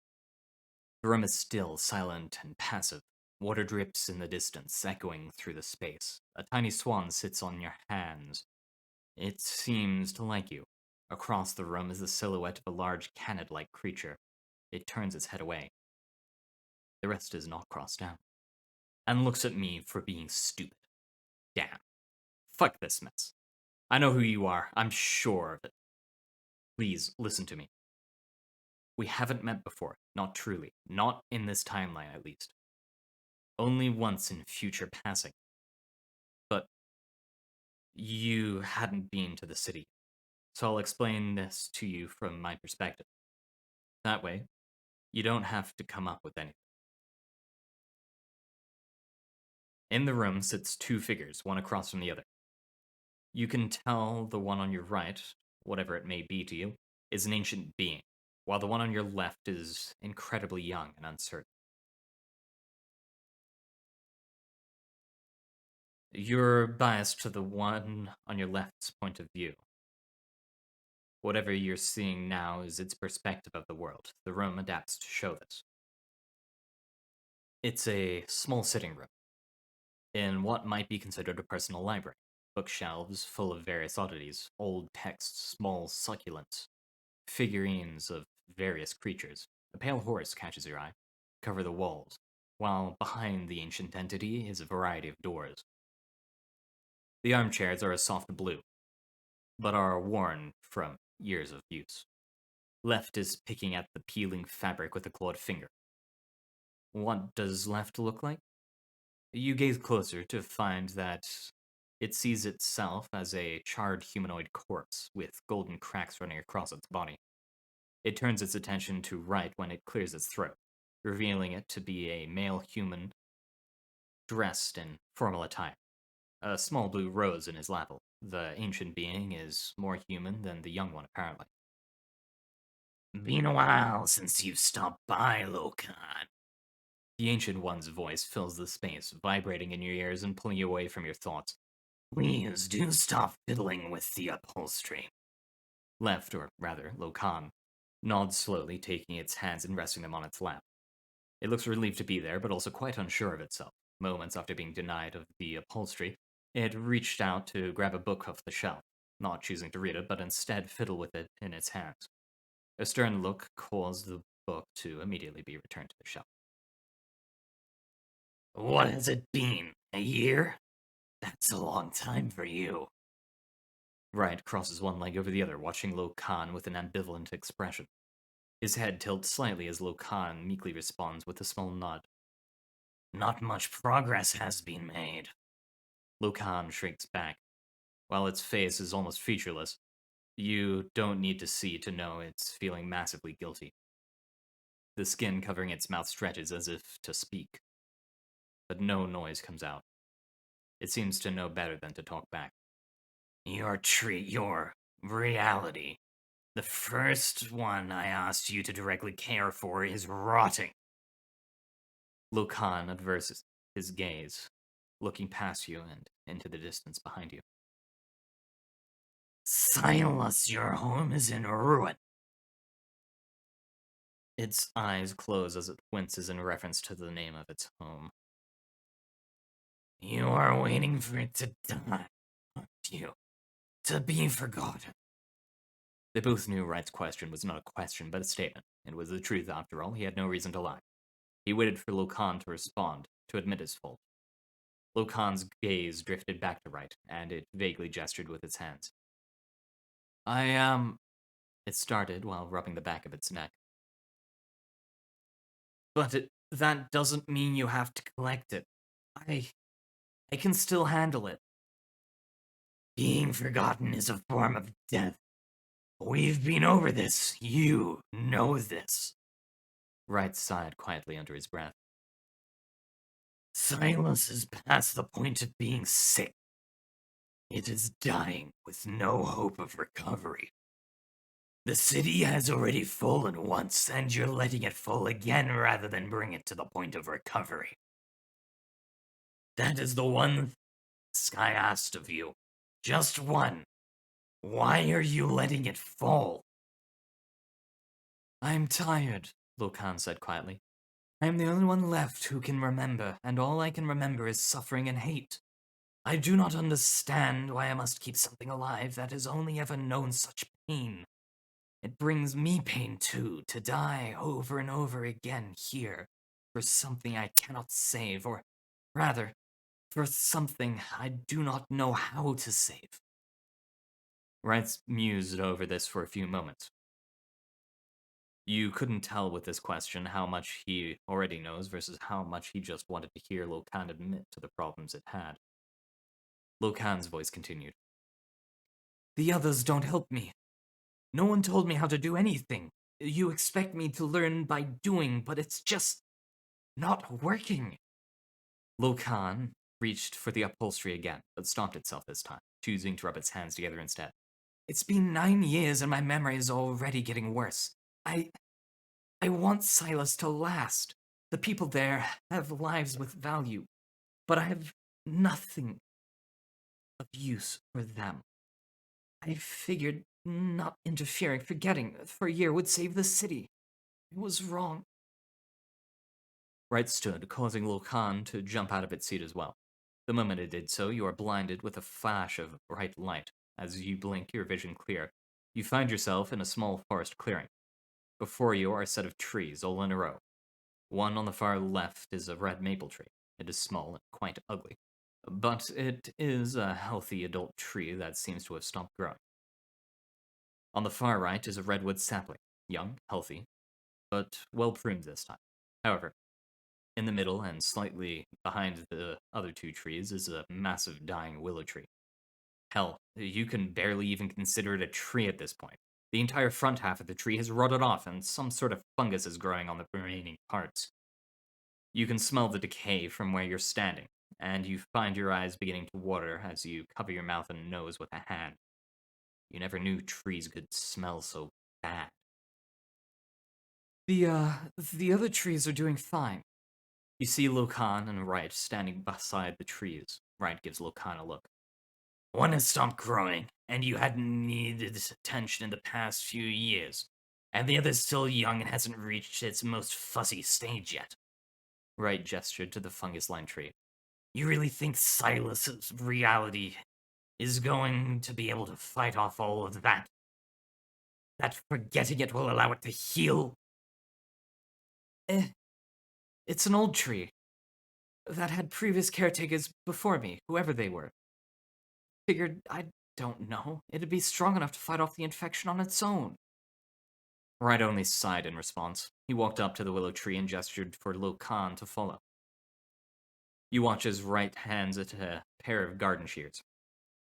The room is still, silent, and passive. Water drips in the distance, echoing through the space. A tiny swan sits on your hands. It seems to like you. Across the room is the silhouette of a large canid-like creature. It turns its head away. The rest is not crossed out. And looks at me for being stupid. Damn. Fuck this mess. I know who you are. I'm sure of it. Please, listen to me. We haven't met before. Not truly. Not in this timeline, at least. Only once in future passing. But you hadn't been to the city, so I'll explain this to you from my perspective. That way, you don't have to come up with anything. In the room sits two figures, one across from the other. You can tell the one on your right, whatever it may be to you, is an ancient being, while the one on your left is incredibly young and uncertain. You're biased to the one on your left's point of view. Whatever you're seeing now is its perspective of the world. The room adapts to show this. It's a small sitting room in what might be considered a personal library. Bookshelves full of various oddities, old texts, small succulents, figurines of various creatures. A pale horse catches your eye, cover the walls, while behind the ancient entity is a variety of doors. The armchairs are a soft blue, but are worn from years of use. Left is picking at the peeling fabric with a clawed finger. What does left look like? You gaze closer to find that it sees itself as a charred humanoid corpse with golden cracks running across its body. It turns its attention to right when it clears its throat, revealing it to be a male human dressed in formal attire. A small blue rose in his lapel. The ancient being is more human than the young one, apparently. Been a while since you've stopped by, Lokan. The ancient one's voice fills the space, vibrating in your ears and pulling you away from your thoughts. Please do stop fiddling with the upholstery. Left, or rather, Lokan, nods slowly, taking its hands and resting them on its lap. It looks relieved to be there, but also quite unsure of itself. Moments after being denied of the upholstery, it reached out to grab a book off the shelf, not choosing to read it, but instead fiddle with it in its hands. A stern look caused the book to immediately be returned to the shelf. What has it been? A year? That's a long time for you. Wright crosses one leg over the other, watching Lo Khan with an ambivalent expression. His head tilts slightly as Lo Khan meekly responds with a small nod. Not much progress has been made. Lo Khan shrinks back. While its face is almost featureless, you don't need to see to know it's feeling massively guilty. The skin covering its mouth stretches as if to speak, but no noise comes out. It seems to know better than to talk back. Your reality. The first one I asked you to directly care for is rotting. Lokan averts his gaze, looking past you and into the distance behind you. Silas, your home is in ruin. Its eyes close as it winces in reference to the name of its home. You are waiting for it to die, aren't you? To be forgotten. They both knew Wright's question was not a question but a statement. It was the truth after all, he had no reason to lie. He waited for Lokan to respond, to admit his fault. Lokan's gaze drifted back to Wright, and it vaguely gestured with its hands. I am. It started while rubbing the back of its neck. But that doesn't mean you have to collect it. I can still handle it. Being forgotten is a form of death. We've been over this. You know this. Wright sighed quietly under his breath. Silas is past the point of being sick. It is dying with no hope of recovery. The city has already fallen once, and you're letting it fall again rather than bring it to the point of recovery. That is the one task I asked of you. Just one. Why are you letting it fall? I'm tired, Lokan said quietly. I am the only one left who can remember, and all I can remember is suffering and hate. I do not understand why I must keep something alive that has only ever known such pain. It brings me pain too, to die over and over again here, for something I cannot save, or rather, for something I do not know how to save. Wright mused over this for a few moments. You couldn't tell with this question how much he already knows versus how much he just wanted to hear Lokan admit to the problems it had. Lokan's voice continued. The others don't help me. No one told me how to do anything. You expect me to learn by doing, but it's just not working. Lokan reached for the upholstery again, but stopped itself this time, choosing to rub its hands together instead. It's been 9 years and my memory is already getting worse. I want Silas to last. The people there have lives with value, but I have nothing of use for them. I figured not interfering, forgetting for a year would save the city. I was wrong. Wright stood, causing Lokan to jump out of its seat as well. The moment it did so, you are blinded with a flash of bright light. As you blink, your vision clear. You find yourself in a small forest clearing. Before you are a set of trees, all in a row. One on the far left is a red maple tree. It is small and quite ugly. But it is a healthy adult tree that seems to have stopped growing. On the far right is a redwood sapling, young, healthy, but well pruned this time. However, in the middle and slightly behind the other two trees is a massive dying willow tree. Hell, you can barely even consider it a tree at this point. The entire front half of the tree has rotted off and some sort of fungus is growing on the remaining parts. You can smell the decay from where you're standing, and you find your eyes beginning to water as you cover your mouth and nose with a hand. You never knew trees could smell so bad. The other trees are doing fine. You see Lokan and Wright standing beside the trees. Wright gives Lokan a look. One has stopped growing, and you hadn't needed its attention in the past few years. And the other's still young and hasn't reached its most fuzzy stage yet. Wright gestured to the fungus-lined tree. You really think Silas's reality is going to be able to fight off all of that? That forgetting it will allow it to heal? It's an old tree that had previous caretakers before me, whoever they were. Figured, I don't know, it'd be strong enough to fight off the infection on its own. Wright only sighed in response. He walked up to the willow tree and gestured for Lokan to follow. You watch as Wright hands it a pair of garden shears.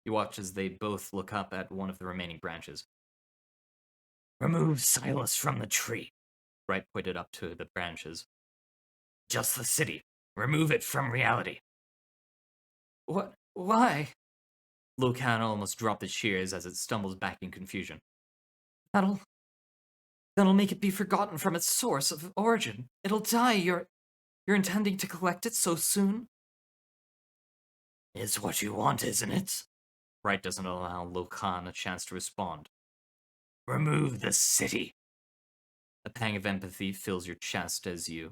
You watch as they both look up at one of the remaining branches. Remove Silas from the tree. Wright pointed up to the branches. Just the city. Remove it from reality. What? Why? Lokan almost dropped the shears as it stumbles back in confusion. That'll make it be forgotten from its source of origin. It'll die. You're intending to collect it so soon? It's what you want, isn't it? Wright doesn't allow Lokan a chance to respond. Remove the city. A pang of empathy fills your chest as you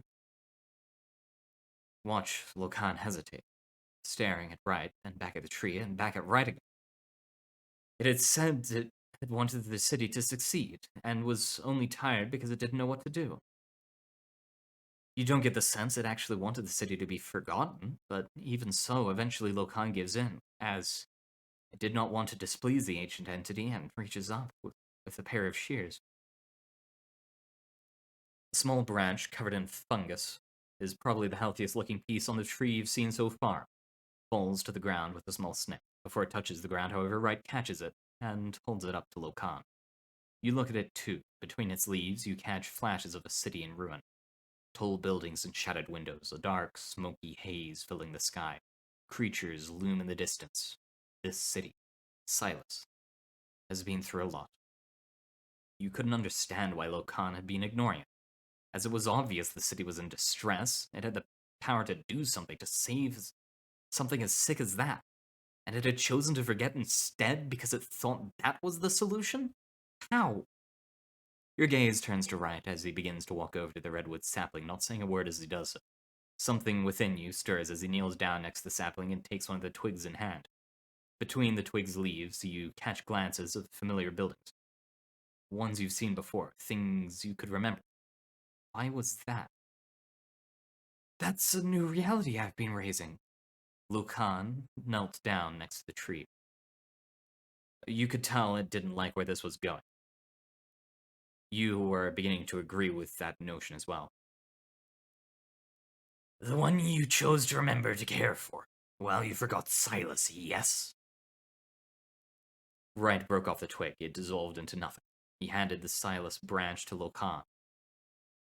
watch Lokan hesitate, staring at Wright, and back at the tree, and back at Wright again. It had said it had wanted the city to succeed, and was only tired because it didn't know what to do. You don't get the sense it actually wanted the city to be forgotten, but even so, eventually Lokan gives in, as it did not want to displease the ancient entity and reaches up with a pair of shears. A small branch covered in fungus is probably the healthiest looking piece on the tree you've seen so far. Falls to the ground with a small snip. Before it touches the ground, however, Wright catches it and holds it up to Lokan. You look at it too. Between its leaves, you catch flashes of a city in ruin. Tall buildings and shattered windows, a dark, smoky haze filling the sky. Creatures loom in the distance. This city, Silas, has been through a lot. You couldn't understand why Lokan had been ignoring it, as it was obvious the city was in distress. It had the power to do something, to save something as sick as that, and it had chosen to forget instead because it thought that was the solution? How? Your gaze turns to Wright as he begins to walk over to the redwood sapling, not saying a word as he does so. Something within you stirs as he kneels down next to the sapling and takes one of the twigs in hand. Between the twig's leaves, you catch glances of familiar buildings. Ones you've seen before, things you could remember. Why was that? That's a new reality I've been raising. Lucan knelt down next to the tree. You could tell it didn't like where this was going. You were beginning to agree with that notion as well. The one you chose to remember to care for. Well, you forgot Silas, yes? Wright broke off the twig. It dissolved into nothing. He handed the Silas branch to Lokan.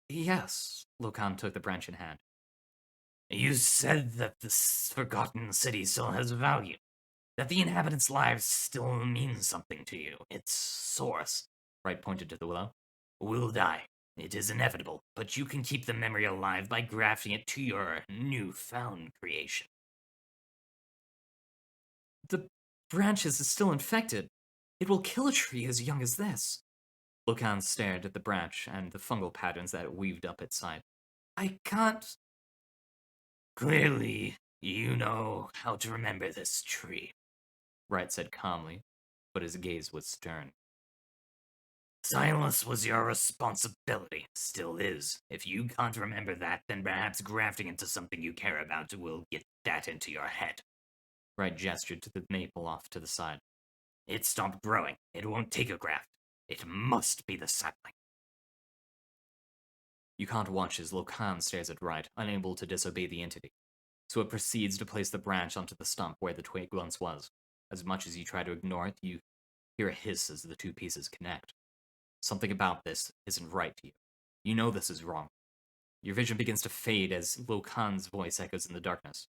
Yes, Lokan took the branch in hand. You said that this forgotten city still has value. That the inhabitants' lives still mean something to you. Its source, Wright pointed to the willow, will die. It is inevitable, but you can keep the memory alive by grafting it to your newfound creation. The branches is still infected. It will kill a tree as young as this. Lokan stared at the branch and the fungal patterns that it weaved up its side. I can't. Clearly, you know how to remember this tree, Wright said calmly, but his gaze was stern. Silas was your responsibility, still is. If you can't remember that, then perhaps grafting into something you care about will get that into your head. Wright gestured to the maple off to the side. It stopped growing. It won't take a graft. It must be the sapling. You can't watch as Lokan stares at Wright, unable to disobey the entity. So it proceeds to place the branch onto the stump where the twig once was. As much as you try to ignore it, you hear a hiss as the two pieces connect. Something about this isn't right to you. You know this is wrong. Your vision begins to fade as Lokan's voice echoes in the darkness.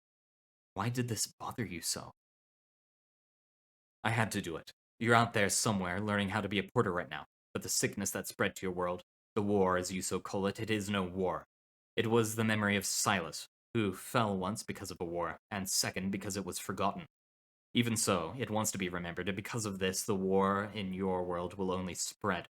Why did this bother you so? I had to do it. You're out there somewhere learning how to be a porter right now, but the sickness that spread to your world, the war as you so call it is no war. It was the memory of Silas, who fell once because of a war, and second because it was forgotten. Even so, it wants to be remembered, and because of this, the war in your world will only spread.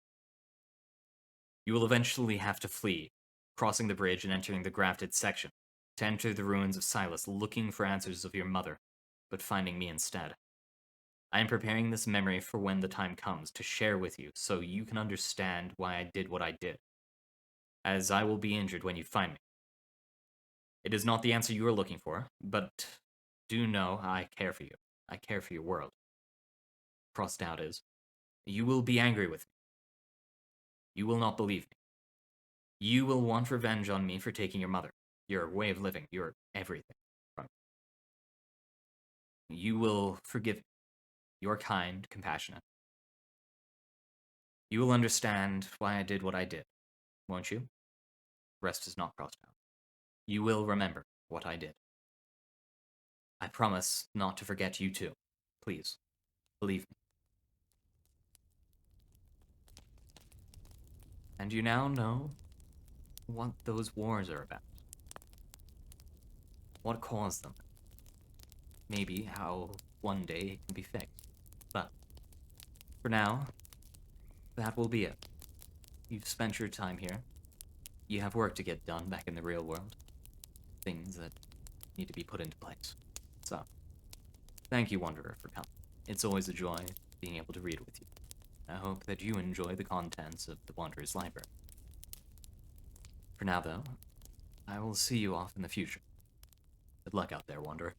You will eventually have to flee, crossing the bridge and entering the grafted section, to enter the ruins of Silas looking for answers of your mother, but finding me instead. I am preparing this memory for when the time comes to share with you so you can understand why I did what I did, as I will be injured when you find me. It is not the answer you are looking for, but do know I care for you. I care for your world. Crossed out is, you will be angry with me. You will not believe me. You will want revenge on me for taking your mother, your way of living, your everything from me. You will forgive me. You're kind, compassionate. You will understand why I did what I did, won't you? Rest is not crossed out. You will remember what I did. I promise not to forget you too. Please, believe me. And you now know what those wars are about. What caused them. Maybe how one day it can be fixed. But for now, that will be it. You've spent your time here. You have work to get done back in the real world. Things that need to be put into place. So, thank you, Wanderer, for coming. It's always a joy being able to read with you. I hope that you enjoy the contents of the Wanderer's Library. For now, though, I will see you off in the future. Good luck out there, Wanderer.